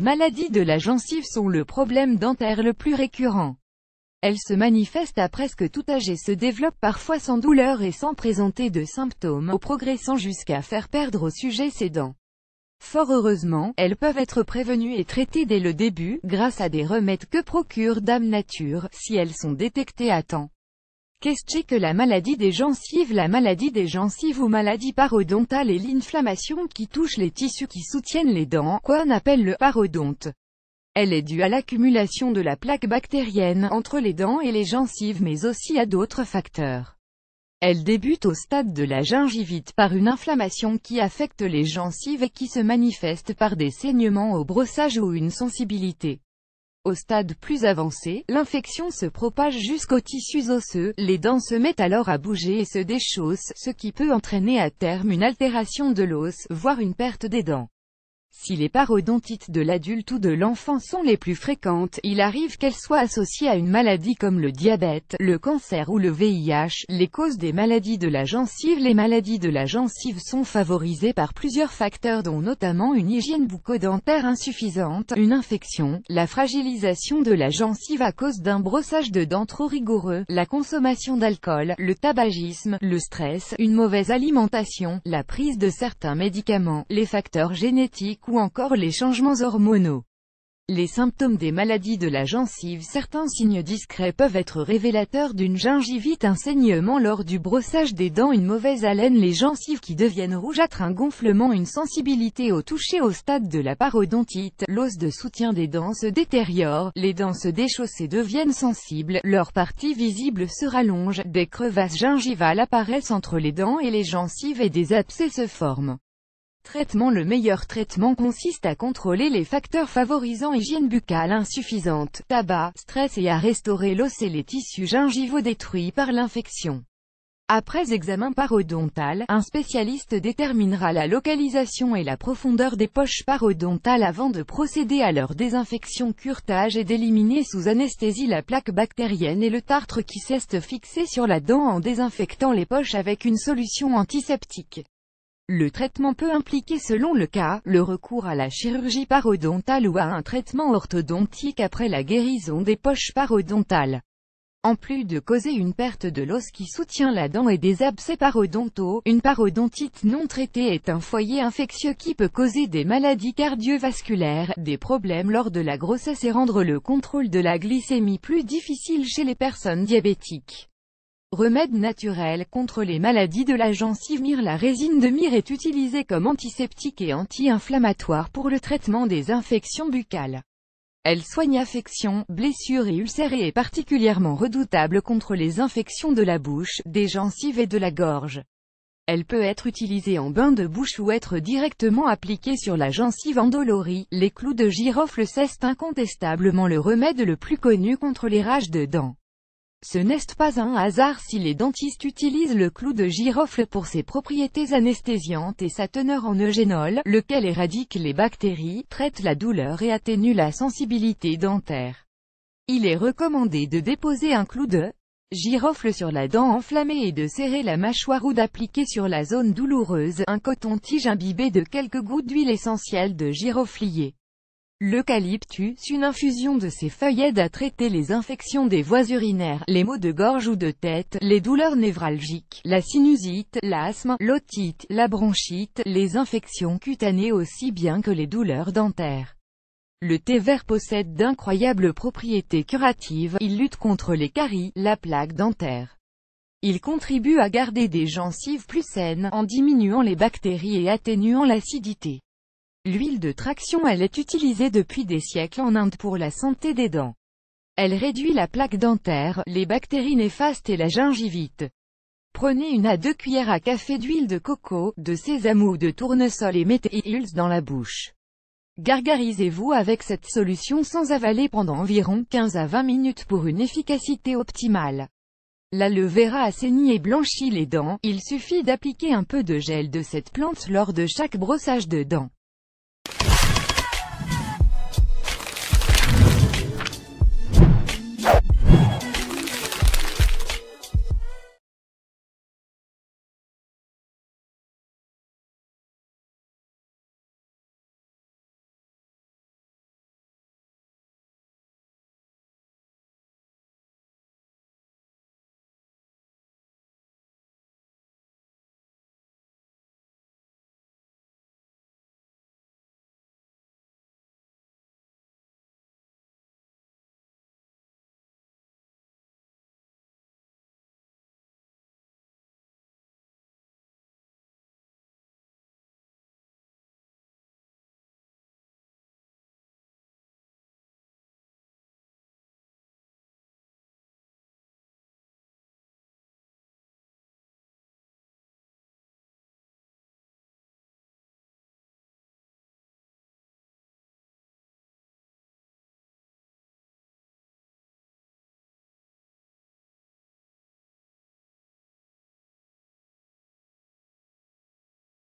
maladies de la gencive sont le problème dentaire le plus récurrent. Elles se manifestent à presque tout âge et se développent parfois sans douleur et sans présenter de symptômes, progressant jusqu'à faire perdre au sujet ses dents. Fort heureusement, elles peuvent être prévenues et traitées dès le début, grâce à des remèdes que procure Dame Nature, si elles sont détectées à temps. Qu'est-ce que la maladie des gencives? La maladie des gencives ou maladie parodontale est l'inflammation qui touche les tissus qui soutiennent les dents, qu'on appelle le parodonte. Elle est due à l'accumulation de la plaque bactérienne entre les dents et les gencives mais aussi à d'autres facteurs. Elle débute au stade de la gingivite par une inflammation qui affecte les gencives et qui se manifeste par des saignements au brossage ou une sensibilité. Au stade plus avancé, l'infection se propage jusqu'aux tissus osseux, les dents se mettent alors à bouger et se déchaussent, ce qui peut entraîner à terme une altération de l'os, voire une perte des dents. Si les parodontites de l'adulte ou de l'enfant sont les plus fréquentes, il arrive qu'elles soient associées à une maladie comme le diabète, le cancer ou le VIH. Les causes des maladies de la gencive. Les maladies de la gencive sont favorisées par plusieurs facteurs dont notamment une hygiène bucco-dentaire insuffisante, une infection, la fragilisation de la gencive à cause d'un brossage de dents trop rigoureux, la consommation d'alcool, le tabagisme, le stress, une mauvaise alimentation, la prise de certains médicaments, les facteurs génétiques ou encore les changements hormonaux. Les symptômes des maladies de la gencive. Certains signes discrets peuvent être révélateurs d'une gingivite, un saignement lors du brossage des dents, une mauvaise haleine, les gencives qui deviennent rougeâtres, un gonflement, une sensibilité au toucher. Au stade de la parodontite, l'os de soutien des dents se détériore, les dents se déchaussent et deviennent sensibles, leurs parties visibles se rallongent, des crevasses gingivales apparaissent entre les dents et les gencives et des abcès se forment. Traitement. Le meilleur traitement consiste à contrôler les facteurs favorisant hygiène buccale insuffisante, tabac, stress et à restaurer l'os et les tissus gingivaux détruits par l'infection. Après examen parodontal, un spécialiste déterminera la localisation et la profondeur des poches parodontales avant de procéder à leur désinfection, curetage et d'éliminer sous anesthésie la plaque bactérienne et le tartre qui s'est fixé sur la dent en désinfectant les poches avec une solution antiseptique. Le traitement peut impliquer selon le cas, le recours à la chirurgie parodontale ou à un traitement orthodontique après la guérison des poches parodontales. En plus de causer une perte de l'os qui soutient la dent et des abcès parodontaux, une parodontite non traitée est un foyer infectieux qui peut causer des maladies cardiovasculaires, des problèmes lors de la grossesse et rendre le contrôle de la glycémie plus difficile chez les personnes diabétiques. Remède naturel contre les maladies de la gencive. La résine de myrrhe est utilisée comme antiseptique et anti-inflammatoire pour le traitement des infections buccales. Elle soigne affections, blessures et ulcères et est particulièrement redoutable contre les infections de la bouche, des gencives et de la gorge. Elle peut être utilisée en bain de bouche ou être directement appliquée sur la gencive endolorie. Les clous de girofle, c'est incontestablement le remède le plus connu contre les rages de dents. Ce n'est pas un hasard si les dentistes utilisent le clou de girofle pour ses propriétés anesthésiantes et sa teneur en eugénol, lequel éradique les bactéries, traite la douleur et atténue la sensibilité dentaire. Il est recommandé de déposer un clou de girofle sur la dent enflammée et de serrer la mâchoire ou d'appliquer sur la zone douloureuse un coton-tige imbibé de quelques gouttes d'huile essentielle de giroflier. L'eucalyptus, une infusion de ses feuilles aide à traiter les infections des voies urinaires, les maux de gorge ou de tête, les douleurs névralgiques, la sinusite, l'asthme, l'otite, la bronchite, les infections cutanées aussi bien que les douleurs dentaires. Le thé vert possède d'incroyables propriétés curatives, il lutte contre les caries, la plaque dentaire. Il contribue à garder des gencives plus saines, en diminuant les bactéries et atténuant l'acidité. L'huile de traction, elle est utilisée depuis des siècles en Inde pour la santé des dents. Elle réduit la plaque dentaire, les bactéries néfastes et la gingivite. Prenez 1 à 2 cuillères à café d'huile de coco, de sésame ou de tournesol et mettez-le dans la bouche. Gargarisez-vous avec cette solution sans avaler pendant environ 15 à 20 minutes pour une efficacité optimale. L'aloe vera assainit et blanchit les dents, il suffit d'appliquer un peu de gel de cette plante lors de chaque brossage de dents.